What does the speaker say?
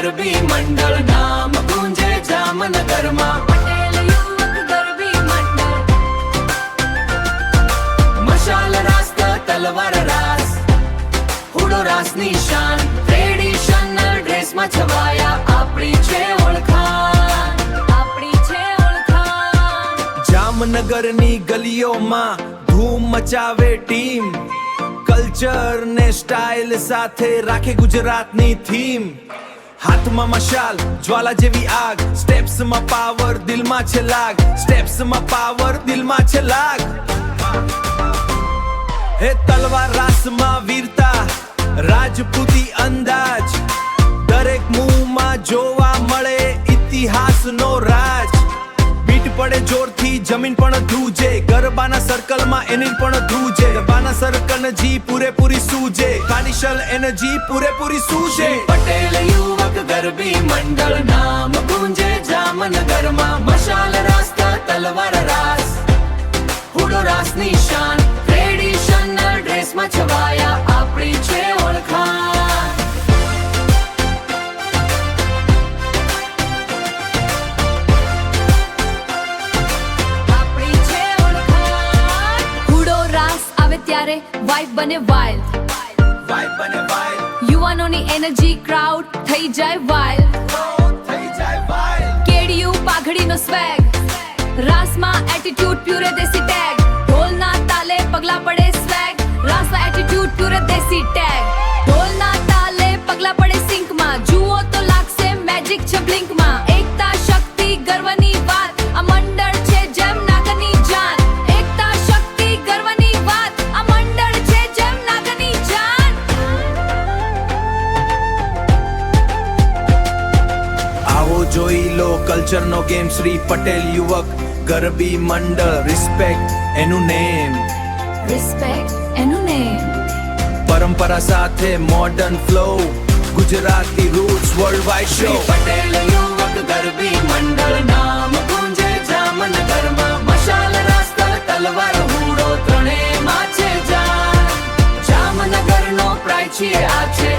ગરબી મંડળ નામ ગુંજે જામનગરમાં પટેલ યુવક ગરબી મંડળ મશાલ રાસ તલવાર રાસ હુડો રાસની શાન ટ્રેડિશનલ ડ્રેસમાં છવાયા આપણી છે ઓળખાણ જામનગરની ગલીઓમાં ધૂમ મચાવે ટીમ કલ્ચર ને સ્ટાઇલ સાથે રાખે ગુજરાતની થીમ હાથમાં મશાલ જ્વાલા જેવી આગ સ્ટેપ્સમાં પાવર દિલમાં છે લાગ સ્ટેપ્સમાં પાવર દિલમાં છે લાગ હે તલવાર રાસમાં વીરતા રાજપૂતી અંદાજ દરેક મુંહમાં જોવા મળે ઇતિહાસનો રાજ બીટ પડે જોરથી જમીન પણ ધ્રુજે ગરબાના સર્કલમાં એની પણ ધ્રુજે ગરબાના સર્કલ જી પૂરેપૂરી સૂજે કાર્નિશલ એનર્જી પૂરેપૂરી સૂજે પટેલ યુવક ગરબી મંડળ નામ ગુંજે જામનગરમાં મશાલ રાસ તલવાર રાસ હુડો રાસની શાન ટ્રેડિશનલ ડ્રેસમાં છવાયા આપણી છે ઓળખાણ ત્યારે વાઇબ બને વાઇલ્ડ યુવાનોની એનર્જી ક્રાઉડ થઈ જાય વાઇલ્ડ કેડિયું પાઘડીનો સ્વેગ રાસમાં એટીટ્યુડ પ્યુરે દેસી ટેગ ઢોલના તાલે પગલા પડે સ્વેગ રાસમાં એટીટ્યુડ પ્યુરે દેસી ટેગ ઢોલના તાલે પગલા પડે સિંકમાં જુઓ તો લાગશે મેજિક છે બ્લિંકમાં એકતા શક્તિ ગર્વની વાત આ મંડળ છે જેમ નાગની જાન એકતા શક્તિ ગર્વની વાત જોઈ લો કલ્ચર નો ગેમ શ્રી પટેલ યુવક ગરબી મંડળ રિસ્પેક્ટ એનું નેમ પરંપરા સાથે modern flow Gujarati roots worldwide show Patel Yuvak Garbi મંડળ નામ ગુંજે જામનગરમાં મશાલ રાસ તલવાર હુડો ત્રણેયમાં છે જાન જામનગરનો પ્રાય છીએ આ છે